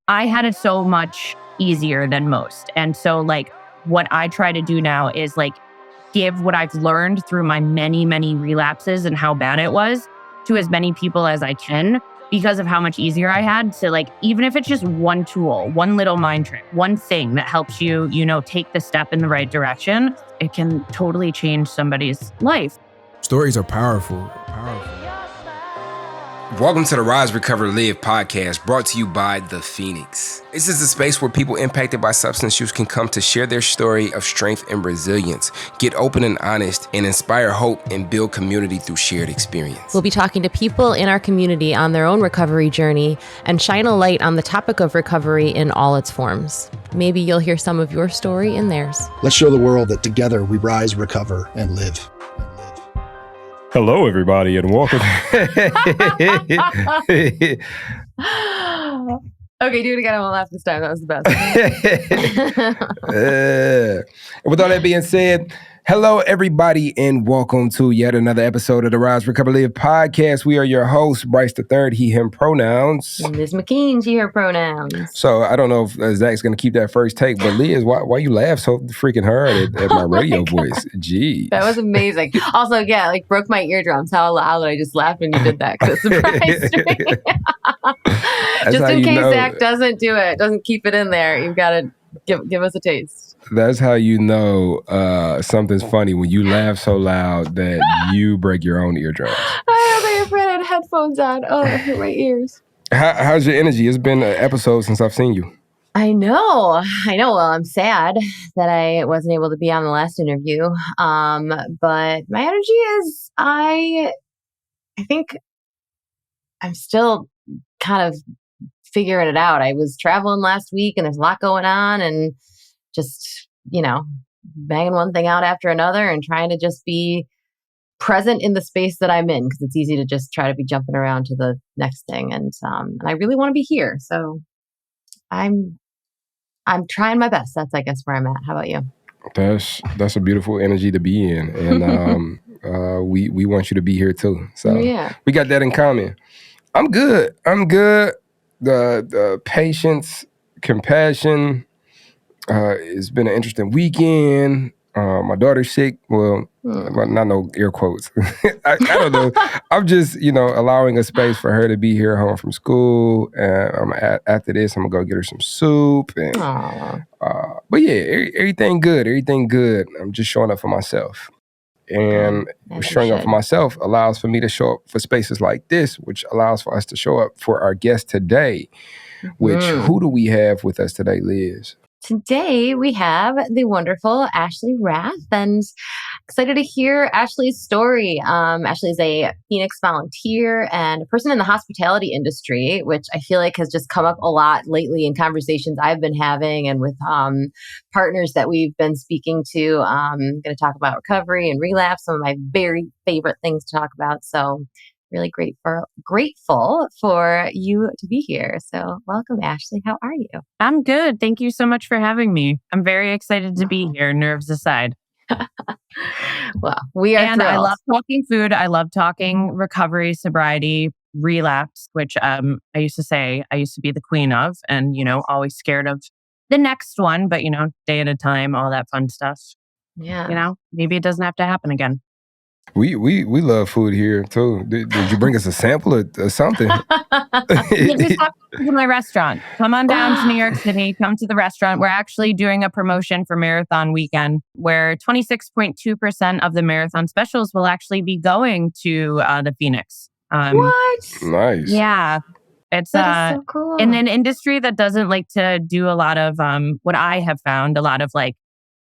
I had it so much easier than most. And so like what I try to do now is like give what I've learned through my many, many relapses and how bad it was to as many people as I can because of how much easier I had. So like, even if it's just one tool, one little mind trick, one thing that helps you, take the step in the right direction, it can totally change somebody's life. Stories are powerful. Welcome to the Rise, Recover, Live podcast, brought to you by The Phoenix. This is a space where people impacted by substance use can come to share their story of strength and resilience, get open and honest, and inspire hope and build community through shared experience. We'll be talking to people in our community on their own recovery journey and shine a light on the topic of recovery in all its forms. Maybe you'll hear some of your story in theirs. Let's show the world that together we rise, recover, and live. Hello, everybody, and welcome. Okay, do it again. I won't laugh this time. That was the best. With all that being said, hello, everybody, and welcome to yet another episode of the Rise, Recover, Live podcast. We are your hosts, Bryce III, he, him pronouns. Ms. McKean, she, her pronouns. So I don't know if Zach's going to keep that first take, but Liz, why you laugh so freaking hard at my radio voice? Jeez. That was amazing. Also, yeah, like broke my eardrums. How loud I just laughed when you did that because it surprised me. Just in case Zach doesn't do it, doesn't keep it in there, you've got to give us a taste. That's how you know something's funny, when you laugh so loud that you break your own eardrums. I was afraid I had headphones on. Oh, it hurt my ears. How's your energy? It's been an episode since I've seen you. I know. Well, I'm sad that I wasn't able to be on the last interview. But my energy is, I think I'm still kind of figuring it out. I was traveling last week and there's a lot going on and just, banging one thing out after another and trying to just be present in the space that I'm in, because it's easy to just try to be jumping around to the next thing. And I really want to be here. So I'm trying my best. That's, I guess, where I'm at. How about you? That's a beautiful energy to be in. And we want you to be here too. So yeah, we got that in common. I'm good. The patience, compassion. It's been an interesting weekend. My daughter's sick. Well, not no air quotes. I don't know. I'm just, allowing a space for her to be here home from school. And after this, I'm going to go get her some soup. And, but yeah, everything good. I'm just showing up for myself. And showing up for myself allows for me to show up for spaces like this, which allows for us to show up for our guest today, which who do we have with us today, Liz? Today, we have the wonderful Ashley Rath, and excited to hear Ashley's story. Ashley is a Phoenix volunteer and a person in the hospitality industry, which I feel like has just come up a lot lately in conversations I've been having and with partners that we've been speaking to. I'm going to talk about recovery and relapse, some of my very favorite things to talk about. So really grateful for you to be here. So welcome, Ashley. How are you? I'm good. Thank you so much for having me. I'm very excited to be here, nerves aside. Well, we are And thrilled. I love talking food. I love talking recovery, sobriety, relapse, which I used to say I used to be the queen of, and, always scared of the next one, but, day at a time, all that fun stuff. Yeah. Maybe it doesn't have to happen again. We love food here too. Did you bring us a sample or something? Just talk to my restaurant. Come on down to New York City. Come to the restaurant. We're actually doing a promotion for Marathon Weekend where 26.2% of the marathon specials will actually be going to the Phoenix. What? Nice. Yeah. It's that is so cool. In an industry that doesn't like to do a lot of what I have found, a lot of like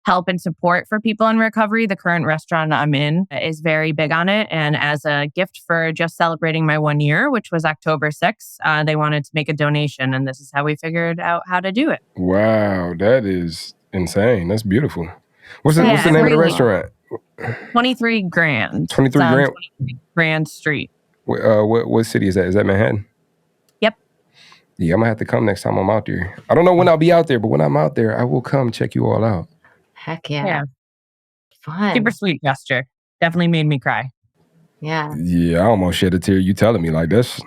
help and support for people in recovery. The current restaurant I'm in is very big on it. And as a gift for just celebrating my 1 year, which was October 6th, they wanted to make a donation. And this is how we figured out how to do it. Wow, that is insane. That's beautiful. What's the name of the restaurant? 23 Grand. 23 Grand? 23 Grand Street. What city is that? Is that Manhattan? Yep. Yeah, I'm going to have to come next time I'm out there. I don't know when I'll be out there, but when I'm out there, I will come check you all out. Heck yeah. Fun. Super sweet gesture. Definitely made me cry. Yeah. Yeah, I almost shed a tear. You telling me like that's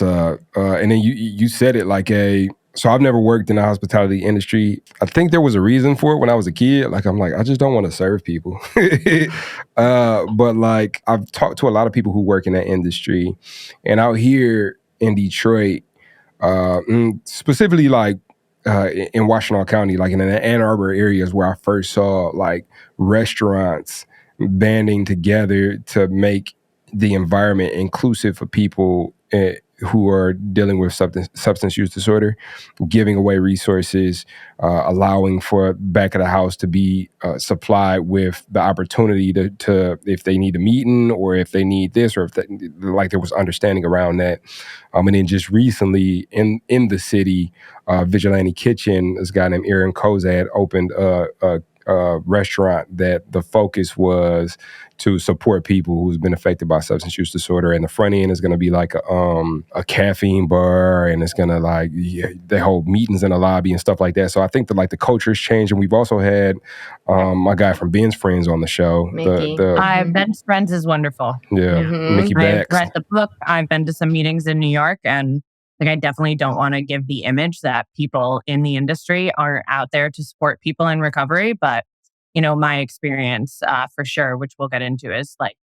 and then you said it like a So I've never worked in the hospitality industry. I think there was a reason for it when I was a kid. Like, I'm like, I just don't want to serve people. But like, I've talked to a lot of people who work in that industry, and out here in Detroit, specifically like in Washtenaw County, like in the Ann Arbor areas where I first saw like restaurants banding together to make the environment inclusive for people who are dealing with substance use disorder, giving away resources, allowing for back of the house to be supplied with the opportunity to if they need a meeting or if they need this or if like there was understanding around that. And then just recently in the city, Vigilante Kitchen, this guy named Aaron Kozad opened a restaurant that the focus was to support people who's been affected by substance use disorder. And the front end is going to be like a caffeine bar, and it's going to they hold meetings in the lobby and stuff like that. So I think that like the culture's changed. And we've also had my guy from Ben's Friends on the show. Ben's Friends is wonderful. Yeah, Mickey Bax. I've read the book. I've been to some meetings in New York, and like, I definitely don't want to give the image that people in the industry are out there to support people in recovery. But, you know, my experience for sure, which we'll get into, is like,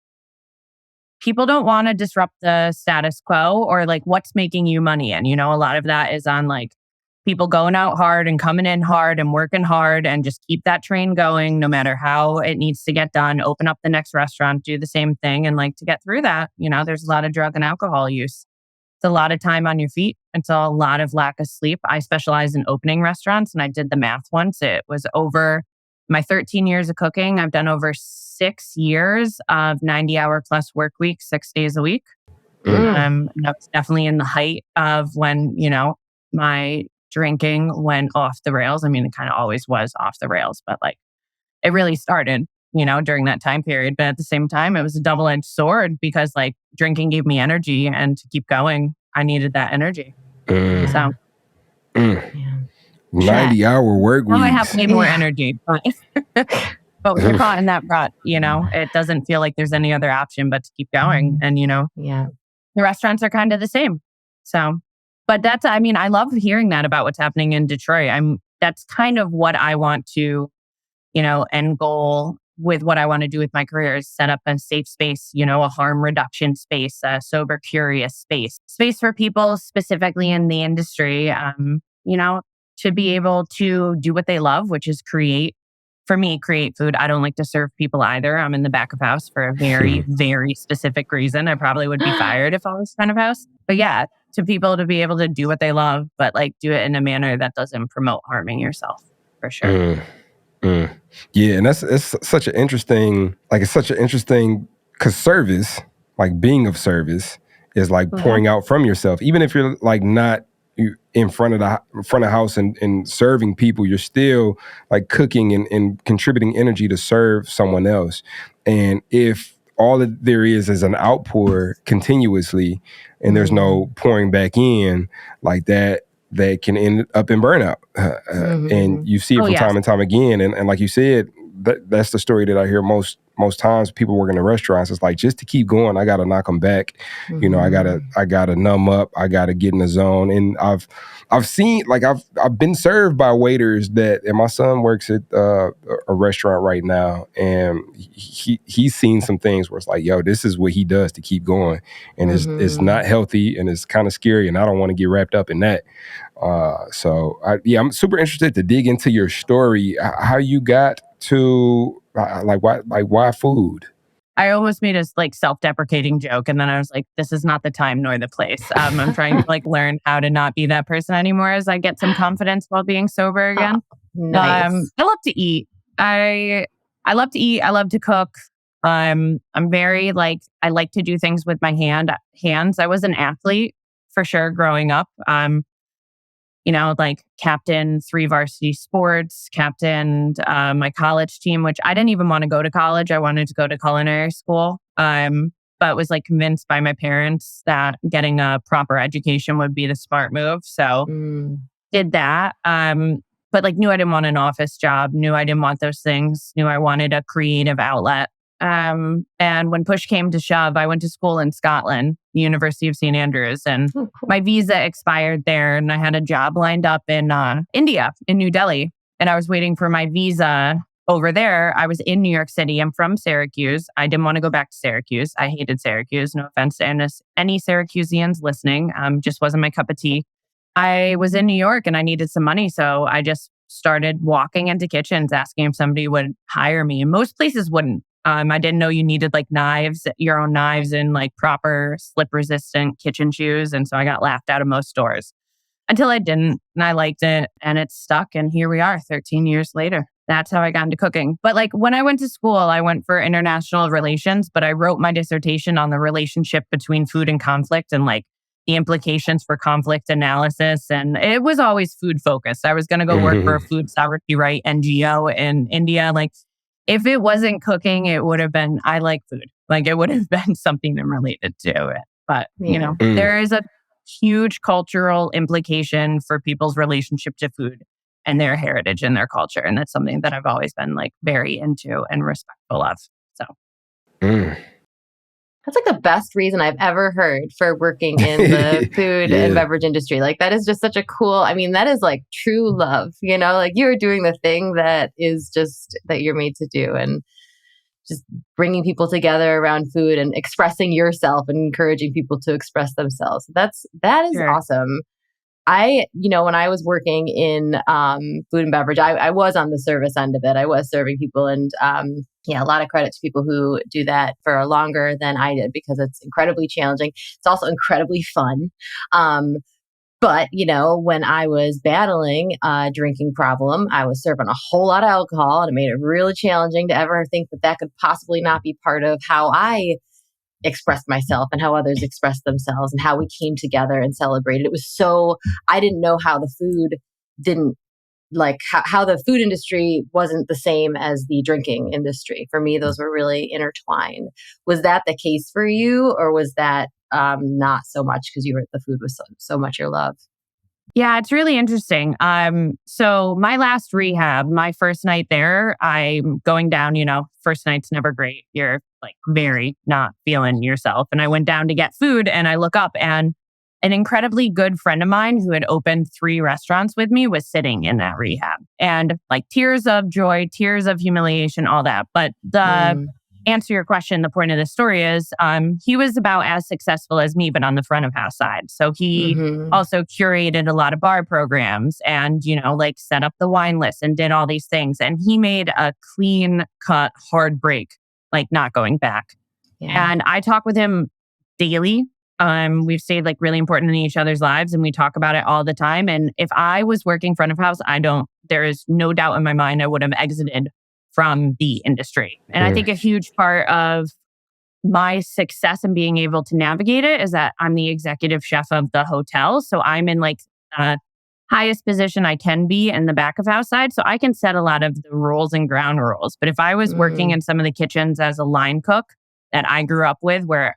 people don't want to disrupt the status quo or like what's making you money. And, you know, a lot of that is on like people going out hard and coming in hard and working hard and just keep that train going no matter how it needs to get done. Open up the next restaurant, do the same thing. And like to get through that, you know, there's a lot of drug and alcohol use. It's a lot of time on your feet. It's a lot of lack of sleep. I specialize in opening restaurants, and I did the math once. It was over my 13 years of cooking. I've done over 6 years of 90-hour plus work week, 6 days a week. That's definitely in the height of when, you know, my drinking went off the rails. I mean, it kind of always was off the rails, but like it really started, you know, during that time period. But at the same time, it was a double-edged sword because like drinking gave me energy, and to keep going, I needed that energy. So 90-hour work weeks. Now I have way more energy, but when you're caught in that rut, you know, it doesn't feel like there's any other option but to keep going. And, you know, the restaurants are kind of the same. So, but that's, I mean, I love hearing that about what's happening in Detroit. That's kind of what I want to, you know, end goal with what I want to do with my career is set up a safe space, you know, a harm reduction space, a sober, curious space for people specifically in the industry, you know, to be able to do what they love, which is create food. I don't like to serve people either. I'm in the back of house for a very, very specific reason. I probably would be fired if I was front of house. But yeah, to people to be able to do what they love, but like do it in a manner that doesn't promote harming yourself, for sure. Yeah, and it's such an interesting, because service, like being of service, is like pouring out from yourself. Even if you're like not in front of house and serving people, you're still like cooking and contributing energy to serve someone else. And if all that there is an outpour continuously, and there's no pouring back in, like that can end up in burnout. And you see it from time and time again. And like you said, that's the story that I hear most times. People working in restaurants, it's like, just to keep going, I got to knock them back. You know, I gotta numb up. I got to get in the zone. And I've seen, like, I've been served by waiters and my son works at a restaurant right now, and he's seen some things where it's like, yo, this is what he does to keep going. And it's not healthy, and it's kind of scary, and I don't want to get wrapped up in that. So I'm super interested to dig into your story, how you got to why food? I almost made a like self-deprecating joke, and then I was like, this is not the time nor the place. I'm trying to like learn how to not be that person anymore as I get some confidence while being sober again. Nice. I love to eat. I love to eat. I love to cook. I'm very like, I like to do things with my hands. I was an athlete for sure growing up. You know, like captain 3 varsity sports, captained my college team, which I didn't even want to go to college. I wanted to go to culinary school, but was like convinced by my parents that getting a proper education would be the smart move. So did that. But like knew I didn't want an office job, knew I didn't want those things, knew I wanted a creative outlet. And when push came to shove, I went to school in Scotland, the University of St. Andrews, and my visa expired there. And I had a job lined up in India, in New Delhi. And I was waiting for my visa over there. I was in New York City. I'm from Syracuse. I didn't want to go back to Syracuse. I hated Syracuse. No offense to any Syracuseans listening. Just wasn't my cup of tea. I was in New York and I needed some money. So I just started walking into kitchens, asking if somebody would hire me. And most places wouldn't. I didn't know you needed like knives, your own knives and like proper slip resistant kitchen shoes. And so I got laughed out of most stores until I didn't. And I liked it and it stuck. And here we are 13 years later. That's how I got into cooking. But like when I went to school, I went for international relations, but I wrote my dissertation on the relationship between food and conflict and like the implications for conflict analysis. And it was always food focused. I was going to go work for a food sovereignty right NGO in India. Like if it wasn't cooking, it would have been, I like food. Like it would have been something related to it. But, there is a huge cultural implication for people's relationship to food and their heritage and their culture. And that's something that I've always been like very into and respectful of. So. That's like the best reason I've ever heard for working in the food and beverage industry. Like that is just such a cool, I mean, that is like true love, like you're doing the thing that is just that you're made to do and just bringing people together around food and expressing yourself and encouraging people to express themselves. That is awesome. When I was working in food and beverage, I was on the service end of it. I was serving people and a lot of credit to people who do that for longer than I did because it's incredibly challenging. It's also incredibly fun. But, when I was battling a drinking problem, I was serving a whole lot of alcohol and it made it really challenging to ever think that could possibly not be part of how I expressed myself and how others expressed themselves and how we came together and celebrated. It was so, I didn't know how the food how the food industry wasn't the same as the drinking industry. For me, those were really intertwined. Was that the case for you or was that not so much because the food was so much your love? Yeah, it's really interesting. So my last rehab, my first night there, I'm going down, first night's never great. You're like very not feeling yourself. And I went down to get food and I look up and an incredibly good friend of mine who had opened 3 restaurants with me was sitting in that rehab and like tears of joy, tears of humiliation, all that. But answer your question, the point of the story is he was about as successful as me, but on the front of house side. So he also curated a lot of bar programs and, set up the wine list and did all these things. And he made a clean cut, hard break, like not going back. Yeah. And I talk with him daily. We've stayed like really important in each other's lives and we talk about it all the time. And if I was working front of house, there is no doubt in my mind I would have exited from the industry. And I think a huge part of my success in being able to navigate it is that I'm the executive chef of the hotel. So I'm in like the highest position I can be in the back of house side. So I can set a lot of the rules and ground rules. But if I was working in some of the kitchens as a line cook that I grew up with where,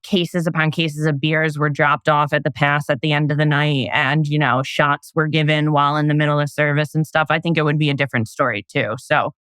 cases upon cases of beers were dropped off at the pass at the end of the night and, shots were given while in the middle of service and stuff, I think it would be a different story too. So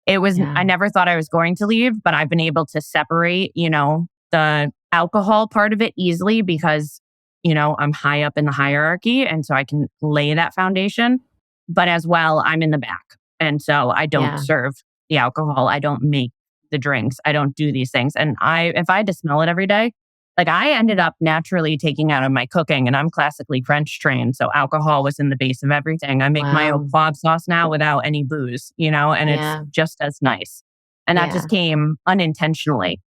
it was, I never thought I was going to leave, but I've been able to separate, the alcohol part of it easily because, I'm high up in the hierarchy. And so I can lay that foundation. But as well, I'm in the back. And so I don't serve the alcohol. I don't make the drinks. I don't do these things. And if I had to smell it every day, like I ended up naturally taking out of my cooking and I'm classically French trained. So alcohol was in the base of everything. I make my own poivre sauce now without any booze, and it's just as nice. And that just came unintentionally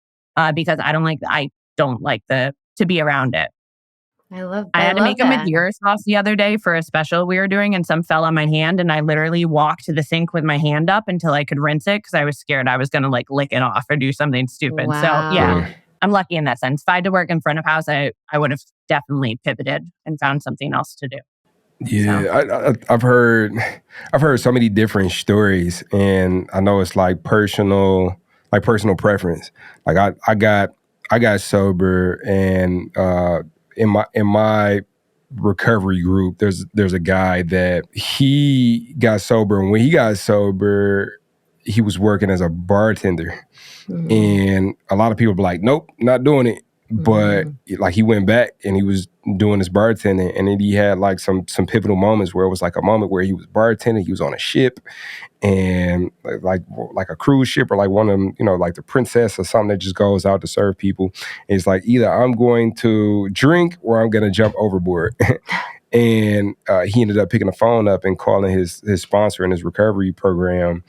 because I don't like to be around it. I had to make a Madeira sauce the other day for a special we were doing and some fell on my hand and I literally walked to the sink with my hand up until I could rinse it because I was scared I was going to like lick it off or do something stupid. Wow. So yeah, I'm lucky in that sense. If I had to work in front of house, I would have definitely pivoted and found something else to do. Yeah, so. I've heard so many different stories and I know it's like personal preference. Like I got sober and in my recovery group, there's a guy that he got sober, and when he got sober, he was working as a bartender. And a lot of people were like, nope, not doing it. But like he went back and he was doing his bartending, and then he had like some pivotal moments where it was like a moment where he was bartending, he was on a ship, and like a cruise ship or like one of them, like the Princess or something that just goes out to serve people. It's like either I'm going to drink or I'm going to jump overboard. And he ended up picking the phone up and calling his sponsor in his recovery program.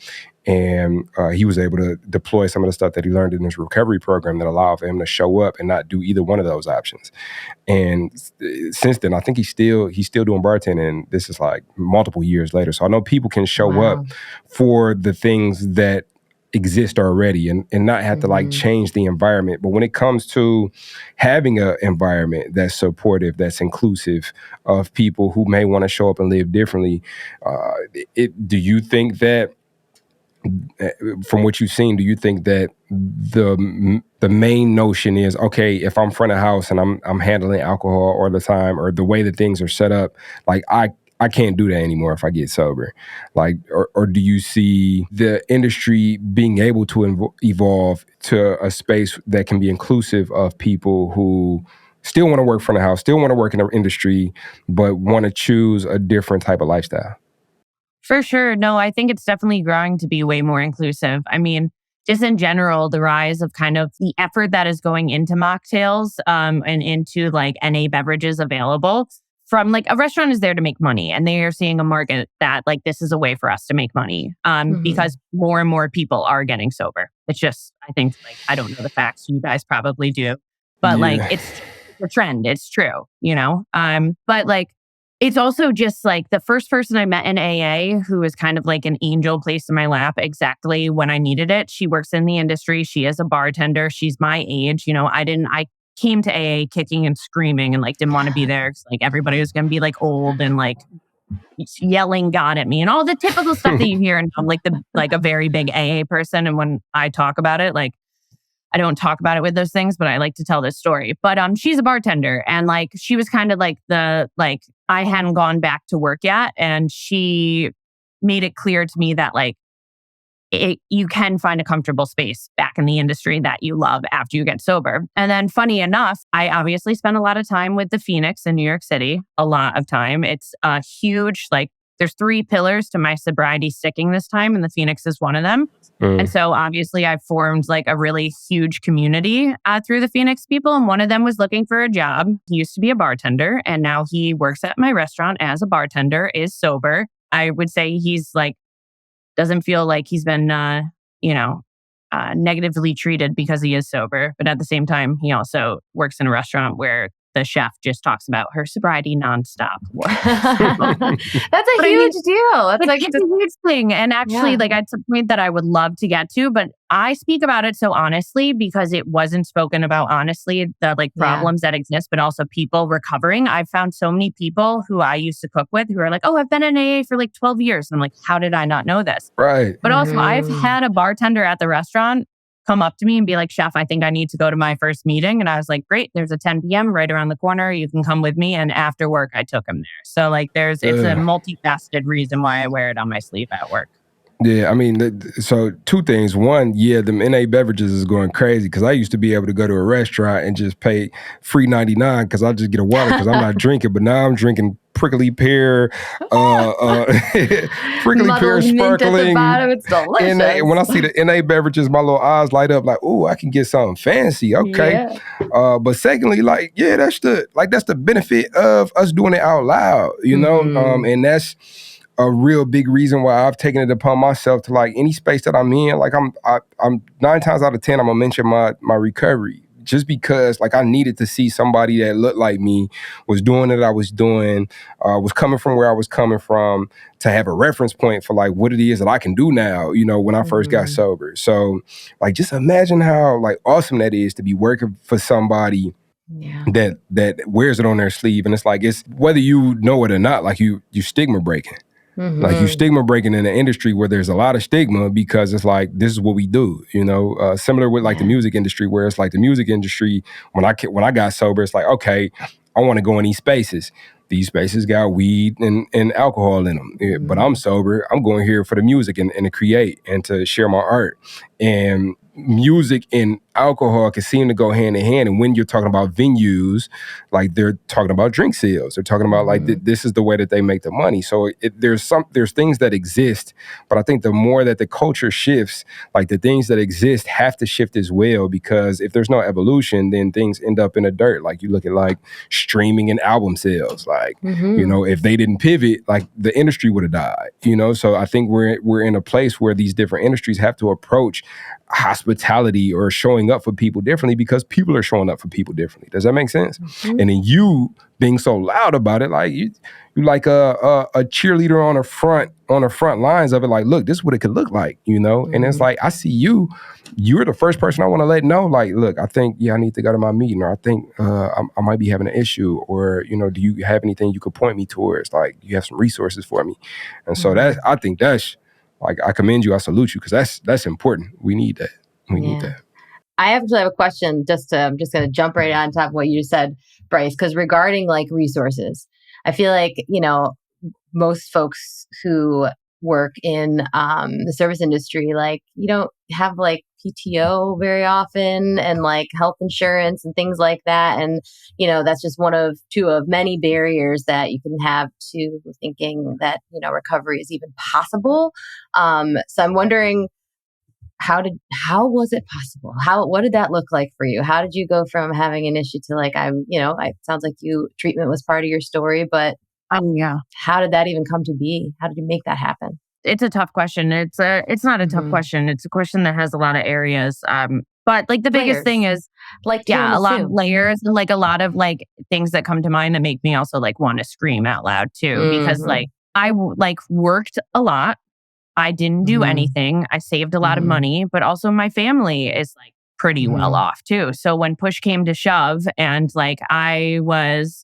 And he was able to deploy some of the stuff that he learned in his recovery program that allowed for him to show up and not do either one of those options. And since then, I think he's still doing bartending. And this is like multiple years later. So I know people can show up for the things that exist already and not have to like change the environment. But when it comes to having an environment that's supportive, that's inclusive of people who may want to show up and live differently, do you think that, from what you've seen, do you think that the main notion is, okay, if I'm front of house and I'm handling alcohol all the time, or the way that things are set up, like I can't do that anymore if I get sober? Like, or do you see the industry being able to evolve to a space that can be inclusive of people who still want to work front of house, still want to work in the industry, but want to choose a different type of lifestyle? For sure. No, I think it's definitely growing to be way more inclusive. I mean, just in general, the rise of kind of the effort that is going into mocktails and into like NA beverages available from like a restaurant is there to make money, and they are seeing a market that like this is a way for us to make money because more and more people are getting sober. It's just, I think, like, I don't know the facts, you guys probably do, but like it's a trend. It's true, but like, it's also just like the first person I met in AA who was kind of like an angel placed in my lap exactly when I needed it. She works in the industry. She is a bartender. She's my age. I came to AA kicking and screaming and like didn't want to be there because like everybody was going to be like old and like yelling God at me and all the typical stuff that you hear. And I'm like a very big AA person. And when I talk about it, like, I don't talk about it with those things, but I like to tell this story. But she's a bartender, and like she was kind of like I hadn't gone back to work yet, and she made it clear to me that like you can find a comfortable space back in the industry that you love after you get sober. And then, funny enough, I obviously spent a lot of time with the Phoenix in New York City. A lot of time. It's a huge like. There's 3 pillars to my sobriety sticking this time, and the Phoenix is one of them. And so obviously I've formed like a really huge community through the Phoenix people. And one of them was looking for a job. He used to be a bartender, and now he works at my restaurant as a bartender, is sober. I would say he's like, doesn't feel like he's been, negatively treated because he is sober. But at the same time, he also works in a restaurant where the chef just talks about her sobriety nonstop. That's a huge deal. That's like it's a huge thing. And actually, like, it's a point that I would love to get to, but I speak about it so honestly because it wasn't spoken about honestly, the like problems that exist, but also people recovering. I've found so many people who I used to cook with who are like, oh, I've been in AA for like 12 years. And I'm like, how did I not know this? Right. But also I've had a bartender at the restaurant come up to me and be like, chef, I think I need to go to my first meeting. And I was like, great, there's a 10 p.m. right around the corner. You can come with me. And after work, I took him there. So like it's a multifaceted reason why I wear it on my sleeve at work. Yeah, I mean, so 2 things. One, them NA beverages is going crazy because I used to be able to go to a restaurant and just pay free $99 because I just get a water because I'm not drinking. But now I'm drinking prickly pear, prickly pear sparkling. It's delicious. NA, when I see the NA beverages, my little eyes light up like, oh, I can get something fancy. Okay. Yeah. But secondly, like, that's the benefit of us doing it out loud, and that's a real big reason why I've taken it upon myself to like any space that I'm in. Like I'm 9 times out of 10, I'm gonna mention my recovery just because like I needed to see somebody that looked like me, was doing what I was doing, was coming from where I was coming from, to have a reference point for like what it is that I can do now, when I first got sober. So like just imagine how like awesome that is to be working for somebody that wears it on their sleeve. And it's whether you know it or not, like you stigma breaking. Like you stigma breaking in an industry where there's a lot of stigma because it's like, this is what we do, similar with like the music industry, where it's like the music industry, when I got sober, it's like, okay, I want to go in these spaces. these spaces got weed and alcohol in them. But I'm sober. I'm going here for the music and to create and to share my art. And music and alcohol can seem to go hand in hand. And when you're talking about venues, like they're talking about drink sales, they're talking about like this is the way that they make the money. So there's things that exist, but I think the more that the culture shifts, like the things that exist have to shift as well, because if there's no evolution, then things end up in the dirt. Like you look at like streaming and album sales, like you know, if they didn't pivot, like the industry would have died. You know, so I think we're in a place where these different industries have to approach hospitality or showing up for people differently, because people are showing up for people differently. Does that make sense? And then you being so loud about it, like you like a cheerleader on the front lines of it, like, look, this is what it could look like, you know? And it's like, I see you're the first person I want to let know, like, look, I think, I need to go to my meeting, or I think I might be having an issue, or, you know, do you have anything you could point me towards? Like, you have some resources for me. And so I think that's, like, I commend you, I salute you, because that's important. We need that. We need that. I actually have a question. I'm just going to jump right on top of what you said, Bryce, because regarding like resources, I feel like, you know, most folks who work in the service industry, like, you don't have like PTO very often, and like health insurance and things like that. And, you know, that's just two of many barriers that you can have to thinking that, you know, recovery is even possible. So I'm wondering, how was it possible? What did that look like for you? How did you go from having an issue to like, it sounds like treatment was part of your story, but how did that even come to be? How did you make that happen? It's a tough question. It's not a tough question. It's a question that has a lot of areas. But like the biggest thing is like, a lot of layers, and like a lot of like things that come to mind that make me also like want to scream out loud too, because like I worked a lot. I didn't do anything. I saved a lot of money, but also my family is like pretty well off too. So when push came to shove, and like I was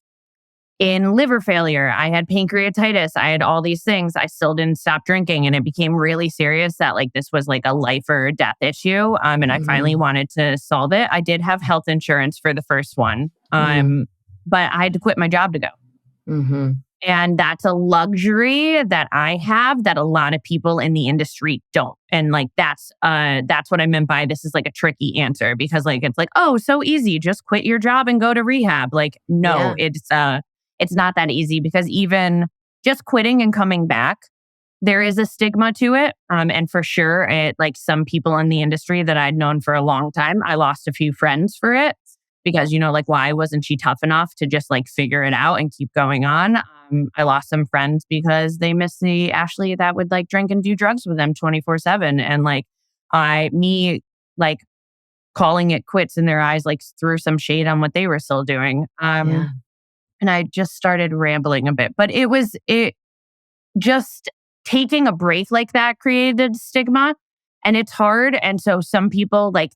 in liver failure, I had pancreatitis, I had all these things, I still didn't stop drinking, and it became really serious that like this was like a life or death issue. And I finally wanted to solve it. I did have health insurance for the first one, but I had to quit my job to go. And that's a luxury that I have that a lot of people in the industry don't. And like, that's what I meant by this is like a tricky answer, because like, it's like, oh, so easy, just quit your job and go to rehab. Like, no, it's not that easy, because even just quitting and coming back, there is a stigma to it. And for sure, like some people in the industry that I'd known for a long time, I lost a few friends for it, because, you know, like, why wasn't she tough enough to just like figure it out and keep going on? I lost some friends because they missed the Ashley that would like drink and do drugs with them 24/7. And like me like calling it quits in their eyes, like threw some shade on what they were still doing. And I just started rambling a bit, but it just taking a break like that created stigma, and it's hard. And so some people like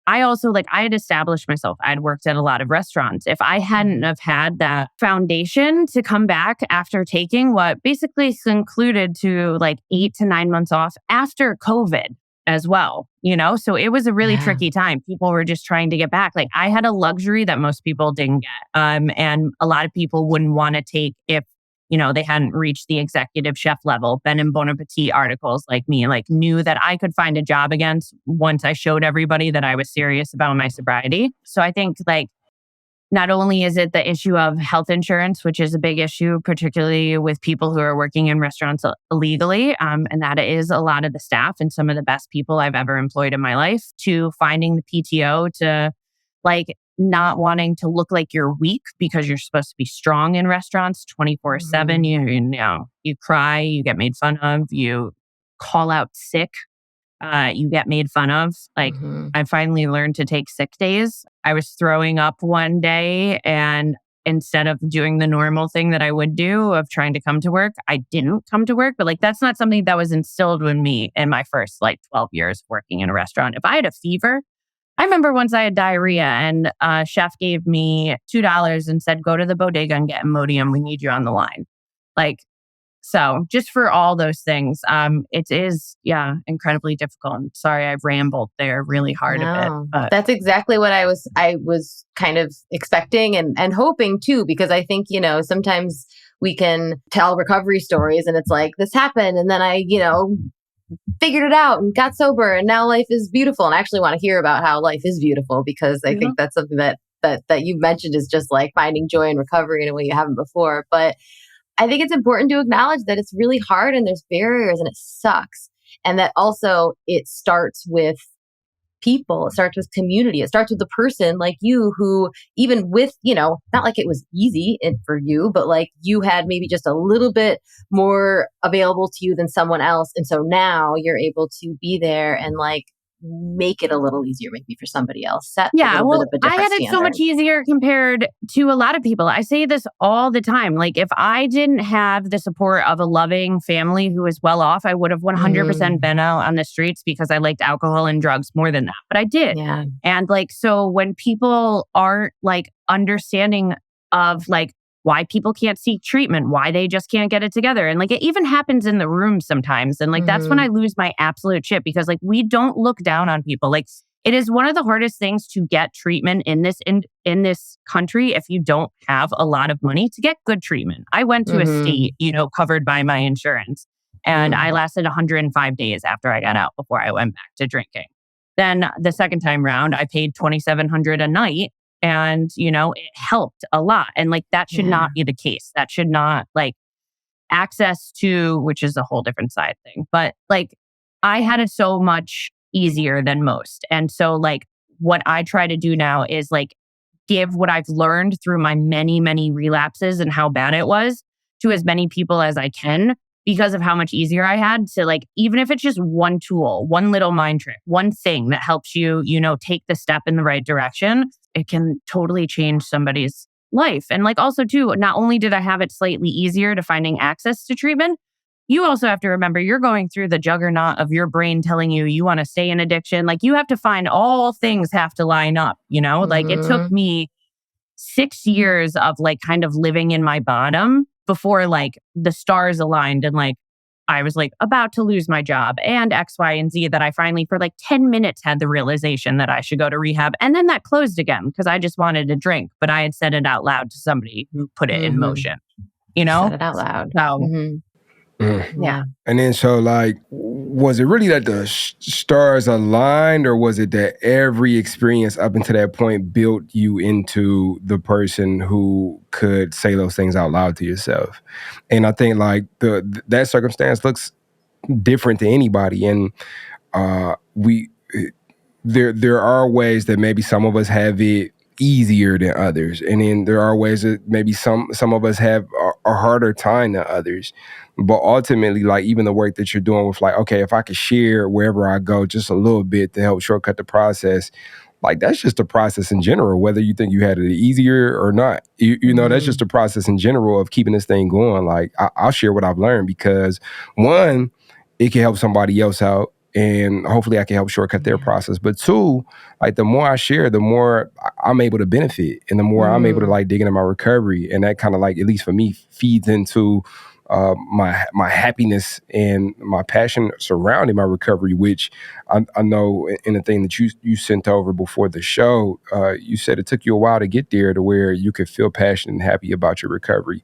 I had established myself. I'd worked at a lot of restaurants. If I hadn't have had that foundation to come back after taking what basically concluded to like 8 to 9 months off after COVID as well, you know? So it was a really tricky time. People were just trying to get back. Like I had a luxury that most people didn't get. And a lot of people wouldn't want to take if, you know, they hadn't reached the executive chef level. Ben and Bon Appetit articles like me, like knew that I could find a job again once I showed everybody that I was serious about my sobriety. So I think like, not only is it the issue of health insurance, which is a big issue, particularly with people who are working in restaurants illegally, and that is a lot of the staff and some of the best people I've ever employed in my life, to finding the PTO, to like not wanting to look like you're weak because you're supposed to be strong in restaurants 24/7. You cry, you get made fun of, you call out sick, you get made fun of. Like I finally learned to take sick days. I was throwing up one day, and instead of doing the normal thing that I would do of trying to come to work, I didn't come to work. But like, that's not something that was instilled in me in my first like 12 years working in a restaurant. If I had a fever, I remember once I had diarrhea, and a chef gave me $2 and said, go to the bodega and get Imodium. We need you on the line. Like, So just for all those things, it is, incredibly difficult. I'm sorry I've rambled there really hard a bit. But that's exactly what I was kind of expecting and hoping too, because I think, sometimes we can tell recovery stories and it's like, this happened and then I, figured it out and got sober and now life is beautiful. And I actually want to hear about how life is beautiful, because I think that's something that you mentioned is just like finding joy in recovery in a way you haven't before. But I think it's important to acknowledge that it's really hard and there's barriers and it sucks. And that also it starts with people, it starts with community, it starts with the person like you who, even with, not like it was easy for you, but like you had maybe just a little bit more available to you than someone else. And so now you're able to be there and like make it a little easier maybe for somebody else. Set a little bit of a different I had it so much easier compared to a lot of people. I say this all the time. Like if I didn't have the support of a loving family who was well off, I would have 100% been out on the streets because I liked alcohol and drugs more than that. But I did. Yeah. And like, so when people aren't like understanding of like why people can't seek treatment, why they just can't get it together. And like, it even happens in the room sometimes. And like, that's when I lose my absolute shit, because like, we don't look down on people. Like it is one of the hardest things to get treatment in this country if you don't have a lot of money to get good treatment. I went to a state, covered by my insurance, and I lasted 105 days after I got out before I went back to drinking. Then the second time round, I paid $2,700 a night. And, it helped a lot. And like, that should not be the case. That should not like access to, which is a whole different side thing. But like, I had it so much easier than most. And so like, what I try to do now is like, give what I've learned through my many, many relapses and how bad it was to as many people as I can, because of how much easier I had to like, even if it's just one tool, one little mind trick, one thing that helps you, take the step in the right direction, it can totally change somebody's life. And like also too, not only did I have it slightly easier to finding access to treatment, you also have to remember you're going through the juggernaut of your brain telling you want to stay in addiction. Like you have to find all things have to line up, like it took me 6 years of like kind of living in my bottom before like the stars aligned and like I was like about to lose my job and X, Y, and Z, that I finally for like 10 minutes had the realization that I should go to rehab. And then that closed again because I just wanted to drink, but I had said it out loud to somebody who put it in motion, Said it out loud. So, yeah. And then so like, was it really that the stars aligned, or was it that every experience up until that point built you into the person who could say those things out loud to yourself? And I think like that circumstance looks different to anybody. And there are ways that maybe some of us have it easier than others. And then there are ways that maybe some of us have a harder time than others. But ultimately, like even the work that you're doing with like, okay, if I could share wherever I go just a little bit to help shortcut the process, like that's just a process in general, whether you think you had it easier or not. You know, that's just a process in general of keeping this thing going. Like I'll share what I've learned because one, it can help somebody else out. And hopefully I can help shortcut their process. But two, like the more I share, the more I'm able to benefit and the more I'm able to like dig into my recovery. And that kind of like, at least for me, feeds into my happiness and my passion surrounding my recovery, which I know in the thing that you sent over before the show, you said it took you a while to get there to where you could feel passionate and happy about your recovery.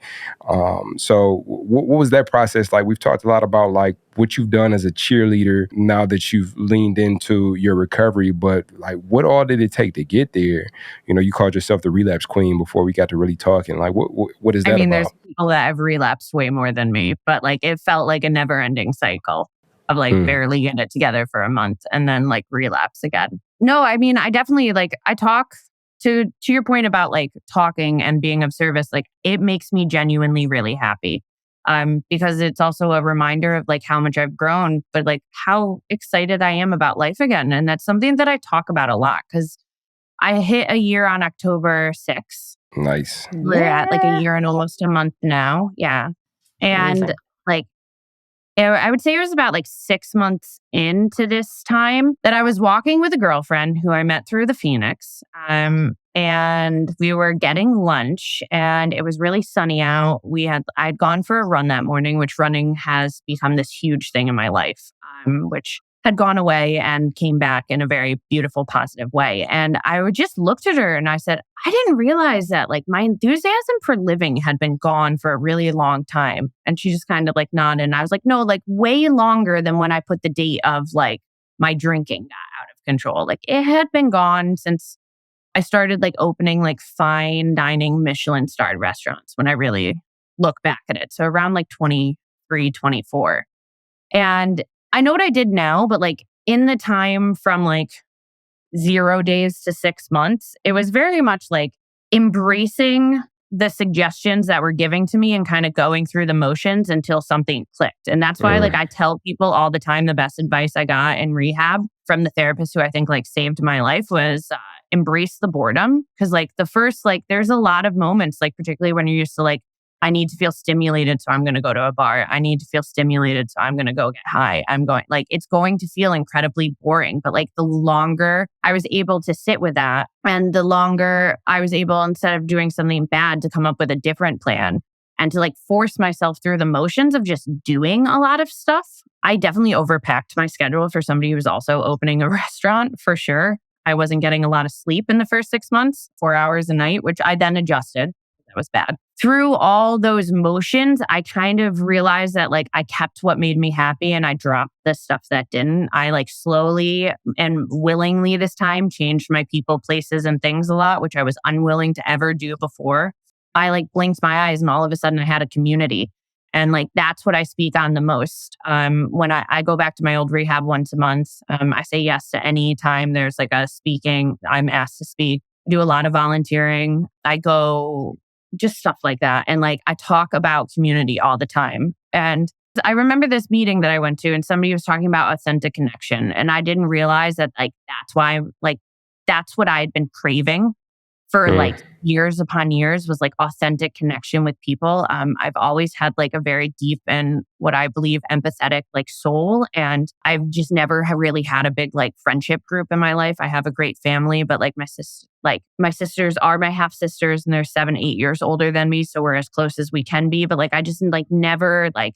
So what was that process like? We've talked a lot about like what you've done as a cheerleader now that you've leaned into your recovery, but like what all did it take to get there? You know, you called yourself the relapse queen before we got to really talking. Like what is that about? There's people that have relapsed way more than me, but like it felt like a never ending cycle of like barely get it together for a month and then like relapse again. No, I definitely like I talk to your point about like talking and being of service, like it makes me genuinely really happy. Because it's also a reminder of like how much I've grown, but like how excited I am about life again. And that's something that I talk about a lot because I hit a year on October 6th. Nice. We're at like a year and almost a month now. Yeah. And like I would say it was about like 6 months into this time that I was walking with a girlfriend who I met through the Phoenix. And we were getting lunch and it was really sunny out. I'd gone for a run that morning, which running has become this huge thing in my life, which had gone away and came back in a very beautiful, positive way. And I would just looked at her and I said, I didn't realize that like my enthusiasm for living had been gone for a really long time. And she just kind of like nodded. And I was like, no, like way longer than when I put the date of like my drinking got out of control. Like it had been gone since I started like opening like fine dining Michelin starred restaurants when I really look back at it. So around like 23, 24. And I know what I did now, but like in the time from like 0 days to 6 months, it was very much like embracing the suggestions that were giving to me and kind of going through the motions until something clicked. And that's why like I tell people all the time, the best advice I got in rehab from the therapist who I think like saved my life was embrace the boredom. Cause like the first, like there's a lot of moments, like particularly when you're used to like, I need to feel stimulated, so I'm going to go to a bar. I need to feel stimulated, so I'm going to go get high. It's going to feel incredibly boring. But like the longer I was able to sit with that and the longer I was able, instead of doing something bad, to come up with a different plan and to like force myself through the motions of just doing a lot of stuff. I definitely overpacked my schedule for somebody who was also opening a restaurant for sure. I wasn't getting a lot of sleep in the first 6 months, 4 hours a night, which I then adjusted. That was bad. Through all those motions, I kind of realized that like I kept what made me happy and I dropped the stuff that didn't. I like slowly and willingly this time changed my people, places, and things a lot, which I was unwilling to ever do before. I like blinked my eyes and all of a sudden I had a community. And like, that's what I speak on the most. When I go back to my old rehab once a month, I say yes to any time there's like a speaking, I'm asked to speak. I do a lot of volunteering. I go just stuff like that. And like, I talk about community all the time. And I remember this meeting that I went to and somebody was talking about authentic connection. And I didn't realize that like, that's what I had been craving for like years upon years, was like authentic connection with people. I've always had like a very deep and what I believe empathetic like soul. And I've just never really had a big like friendship group in my life. I have a great family, but like my sisters are my half sisters and they're 7, 8 years older than me. So we're as close as we can be. But like, I just like never like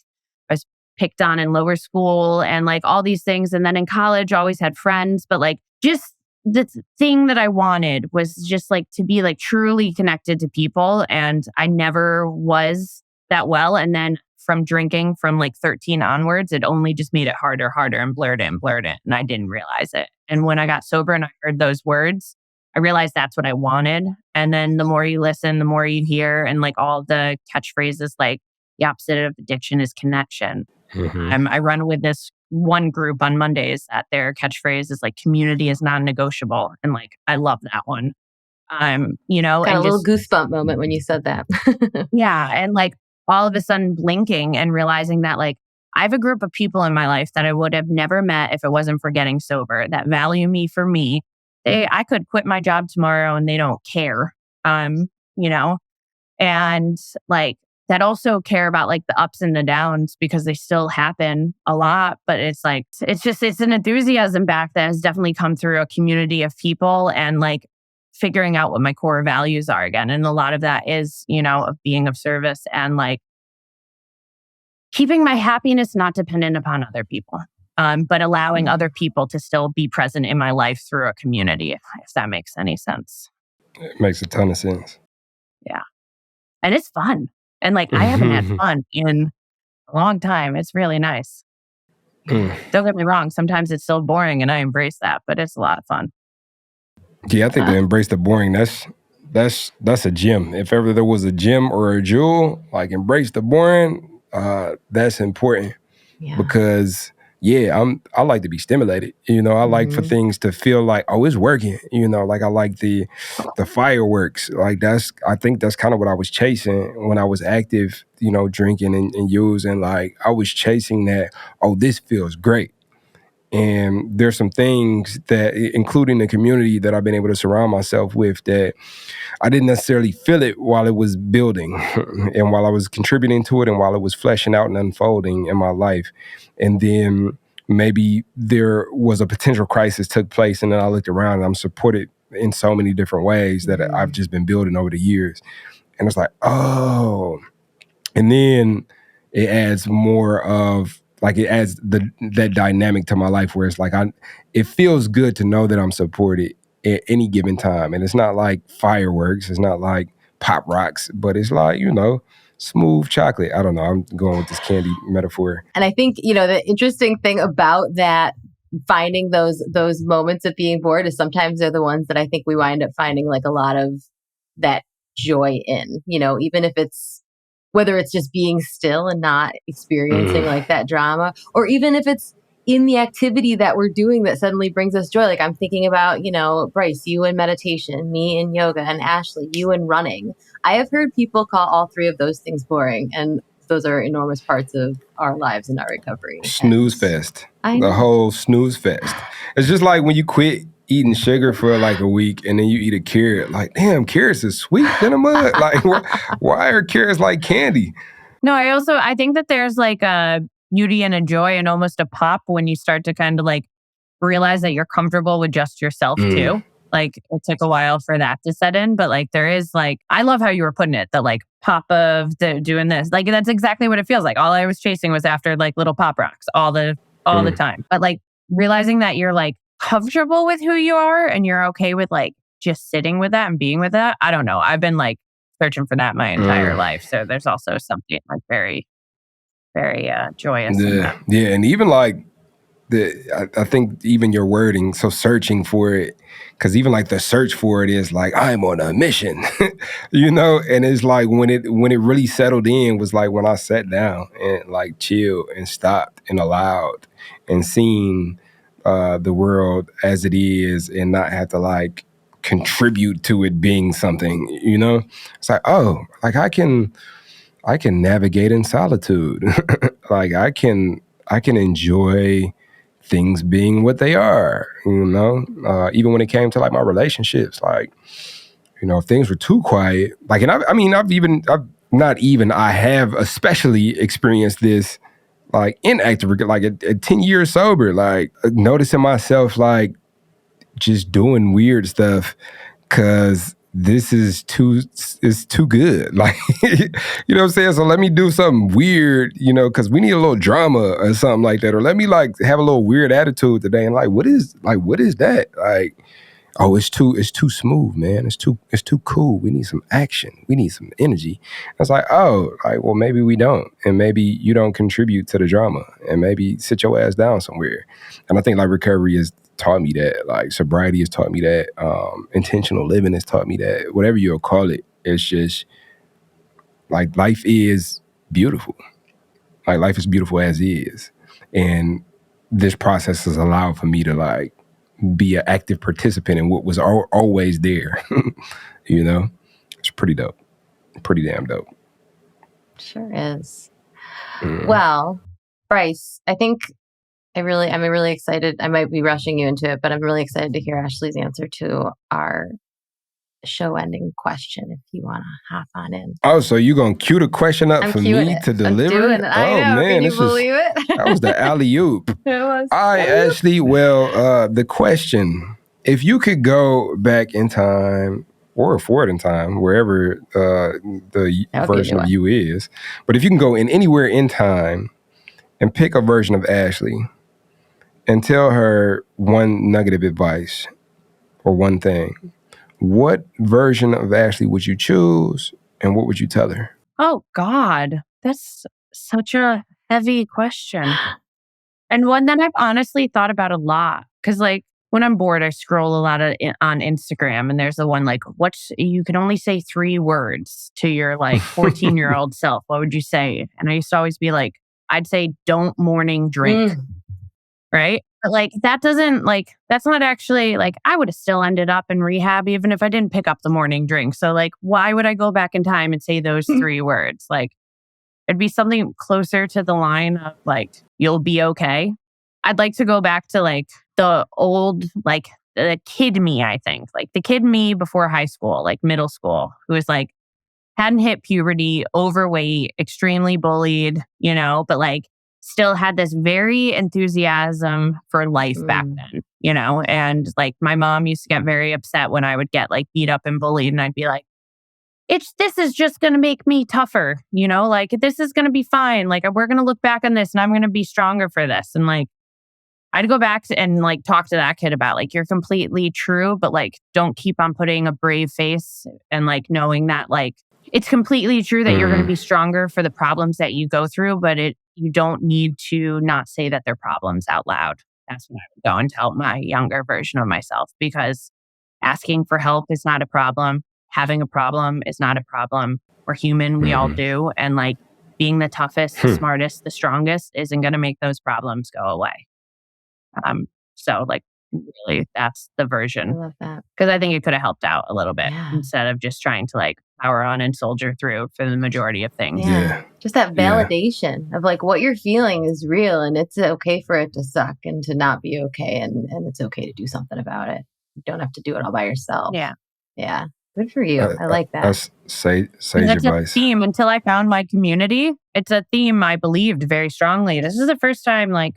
I was picked on in lower school and like all these things. And then in college, always had friends, but like just the thing that I wanted was just like to be like truly connected to people. And I never was that well. And then from drinking from like 13 onwards, it only just made it harder and blurred it. And I didn't realize it. And when I got sober and I heard those words, I realized that's what I wanted. And then the more you listen, the more you hear, and like all the catchphrases, like the opposite of addiction is connection. I run with this one group on Mondays that their catchphrase is like community is non-negotiable. And like, I love that one. You know, got a little goosebump moment when you said that. Yeah. And like all of a sudden blinking and realizing that like, I have a group of people in my life that I would have never met if it wasn't for getting sober, that value me for me. I could quit my job tomorrow and they don't care. You know, and like, that also care about like the ups and the downs because they still happen a lot. But it's like, it's an enthusiasm back that has definitely come through a community of people and like figuring out what my core values are again. And a lot of that is, you know, of being of service and like keeping my happiness not dependent upon other people, but allowing other people to still be present in my life through a community, if that makes any sense. It makes a ton of sense. Yeah. And it's fun. And like, I haven't had fun in a long time. It's really nice. Don't get me wrong. Sometimes it's still boring and I embrace that, but it's a lot of fun. Yeah, I think to embrace the boring, that's a gem. If ever there was a gem or a jewel, like embrace the boring, that's important. Yeah. Because I like to be stimulated. You know, I like for things to feel like, oh, it's working. You know, like I like the fireworks. Like I think that's kind of what I was chasing when I was active, you know, drinking and using. Like I was chasing that, oh, this feels great. And there's some things that, including the community that I've been able to surround myself with, that I didn't necessarily feel it while it was building and while I was contributing to it and while it was fleshing out and unfolding in my life. And then maybe there was a potential crisis took place, and then I looked around and I'm supported in so many different ways that I've just been building over the years. And it's like, oh, and then it adds more of, like, it adds that dynamic to my life where it's like, it feels good to know that I'm supported at any given time. And it's not like fireworks, it's not like pop rocks, but it's like, smooth chocolate. I don't know, I'm going with this candy metaphor. And I think, the interesting thing about that, finding those moments of being bored, is sometimes they're the ones that I think we wind up finding like a lot of that joy in, even if it's, whether it's just being still and not experiencing like that drama, or even if it's in the activity that we're doing that suddenly brings us joy. Like I'm thinking about, Bryce, you in meditation, me in yoga, and Ashley, you in running. I have heard people call all three of those things boring, and those are enormous parts of our lives and our recovery. Snooze fest. The whole snooze fest. It's just like when you quit eating sugar for like a week and then you eat a carrot. Like, damn, carrots is sweet in the mud. Like, why are carrots like candy? No, I think that there's like a beauty and a joy and almost a pop when you start to kind of like realize that you're comfortable with just yourself too. Like it took a while for that to set in, but like there is like, I love how you were putting it, the like pop of doing this. Like that's exactly what it feels like. All I was chasing was after like little pop rocks all the time. But like realizing that you're like comfortable with who you are and you're okay with like just sitting with that and being with that. I don't know. I've been like searching for that my entire life. So there's also something like very, very joyous. Yeah. And even like I think even your wording, so searching for it, because even like the search for it is like, I'm on a mission, and it's like when it really settled in was like when I sat down and like chilled and stopped and allowed and seen the world as it is and not have to like contribute to it being something, It's like, oh, like I can navigate in solitude. Like I can enjoy things being what they are, even when it came to like my relationships, like, if things were too quiet, like, and I have especially experienced this, like in active, like at 10 years sober, like noticing myself, like just doing weird stuff because this is too good. Like, you know what I'm saying? So let me do something weird, because we need a little drama or something like that. Or let me like have a little weird attitude today. And like, what is that? Like, oh, it's too smooth, man. It's too cool. We need some action. We need some energy. I was like, oh, like, well, maybe we don't. And maybe you don't contribute to the drama. And maybe sit your ass down somewhere. And I think like recovery has taught me that, like sobriety has taught me that, intentional living has taught me that, whatever you'll call it, it's just like life is beautiful. Like life is beautiful as is. And this process has allowed for me to like be an active participant in what was always there. It's pretty dope. Pretty damn dope. Sure is. Well, Bryce, I think I'm really excited. I might be rushing you into it, but I'm really excited to hear Ashley's answer to our show ending question if you want to hop on in. Oh, so you're going to cue the question up for me to deliver? I'm doing it. I know. Man, can you believe it? That was the alley-oop. It was. All right, Ashley. Well, the question, if you could go back in time or forward in time, wherever the version of you is, but if you can go in anywhere in time and pick a version of Ashley and tell her one nugget of advice or one thing, what version of Ashley would you choose and what would you tell her? Oh, God. That's such a heavy question. And one that I've honestly thought about a lot. Because like when I'm bored, I scroll a lot on Instagram and there's the one like, you can only say 3 words to your like 14-year-old self. What would you say? And I used to always be like, I'd say, don't morning drink. Right? But like, that's not actually like, I would have still ended up in rehab even if I didn't pick up the morning drink. So like, why would I go back in time and say those 3 words? Like, it'd be something closer to the line of like, you'll be okay. I'd like to go back to like the old, like the kid me, I think. Like the kid me before high school, like middle school, who was like, hadn't hit puberty, overweight, extremely bullied, but like still had this very enthusiasm for life back then, and like my mom used to get very upset when I would get like beat up and bullied, and I'd be like, this is just going to make me tougher, like this is going to be fine. Like we're going to look back on this and I'm going to be stronger for this. And like, I'd go back and like talk to that kid about like, you're completely true, but like, don't keep on putting a brave face and like knowing that like, it's completely true that you're going to be stronger for the problems that you go through, but you don't need to not say that they're problems out loud. That's what I would go and tell my younger version of myself, because asking for help is not a problem. Having a problem is not a problem. We're human. We all do. And like being the toughest, the smartest, the strongest isn't going to make those problems go away. So like really that's the version. I love that. Because I think it could have helped out a little bit instead of just trying to like power on and soldier through for the majority of things. Yeah. Just that validation of like what you're feeling is real and it's okay for it to suck and to not be okay. And it's okay to do something about it. You don't have to do it all by yourself. Yeah. Yeah. Good for you. I like that. That's sage that's advice. A theme until I found my community. It's a theme I believed very strongly. This is the first time like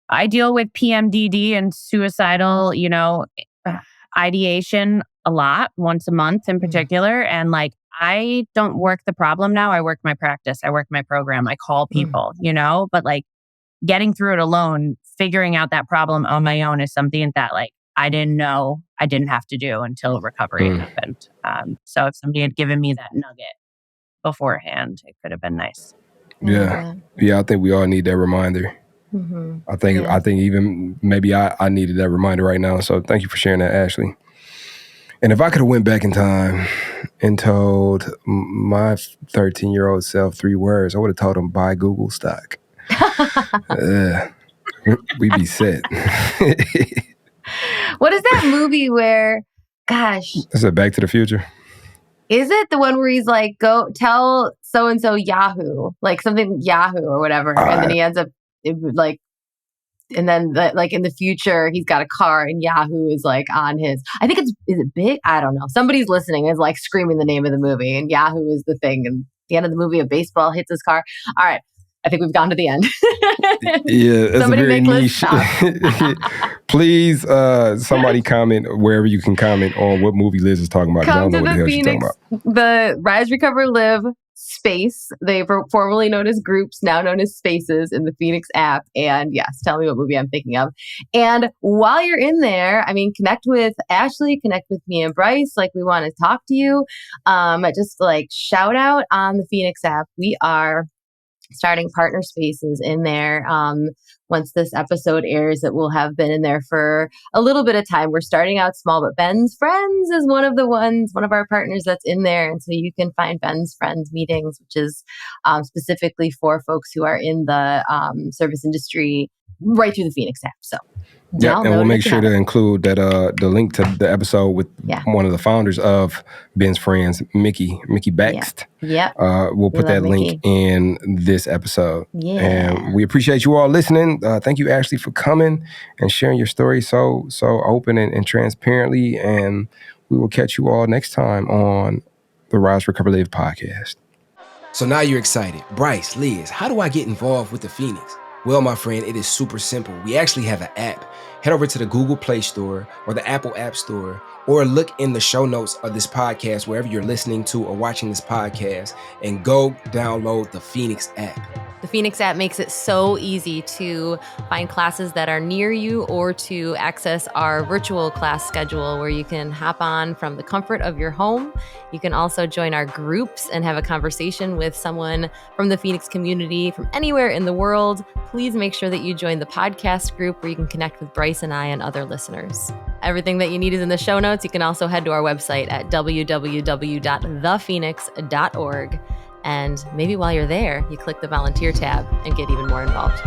I deal with PMDD and suicidal, ideation a lot, once a month in particular. And like, I don't work the problem now. I work my practice. I work my program. I call people, but like getting through it alone, figuring out that problem on my own is something that like, I didn't know I didn't have to do until recovery happened. So if somebody had given me that nugget beforehand, it could have been nice. Yeah. I think we all need that reminder. I think even maybe I needed that reminder right now. So thank you for sharing that, Ashley. And if I could have went back in time and told my 13-year-old self 3 words, I would have told him buy Google stock. We'd be set. What is that movie where, gosh. Is it Back to the Future? Is it the one where he's like, go tell so-and-so Yahoo, like something Yahoo or whatever. And then he ends up like, and then like in the future, he's got a car and Yahoo is like on his, I think is it big? I don't know. Somebody's listening is like screaming the name of the movie and Yahoo is the thing. And at the end of the movie, a baseball hits his car. All right. I think we've gone to the end. Yeah, that's somebody a very niche. Please, somebody comment wherever you can comment on what movie Liz is talking about. Come I don't know to what the the hell she's Phoenix, talking about. the Rise, Recover, Live space. They were formerly known as groups, now known as spaces in the Phoenix app. And yes, tell me what movie I'm thinking of. And while you're in there, I mean, connect with Ashley, connect with me and Bryce. Like we want to talk to you. Just like shout out on the Phoenix app. We are starting partner spaces in there. Once this episode airs, it will have been in there for a little bit of time. We're starting out small, but Ben's Friends is one of our partners that's in there. And so you can find Ben's Friends meetings, which is specifically for folks who are in the service industry right through the Phoenix app. So yeah, and we'll make sure to include that the link to the episode with one of the founders of Ben's Friends, Mickey Baxt. Yeah. We'll put that link in this episode. Yeah. And we appreciate you all listening. Thank you, Ashley, for coming and sharing your story so open and transparently. And we will catch you all next time on the Rise, Recover, Live podcast. So now you're excited. Bryce, Liz, how do I get involved with the Phoenix? Well, my friend, it is super simple. We actually have an app. Head over to the Google Play Store or the Apple App Store, or look in the show notes of this podcast, wherever you're listening to or watching this podcast, and go download the Phoenix app. The Phoenix app makes it so easy to find classes that are near you or to access our virtual class schedule where you can hop on from the comfort of your home. You can also join our groups and have a conversation with someone from the Phoenix community from anywhere in the world. Please make sure that you join the podcast group where you can connect with Bryce and I and other listeners. Everything that you need is in the show notes. You can also head to our website at www.thephoenix.org. And maybe while you're there, you click the volunteer tab and get even more involved.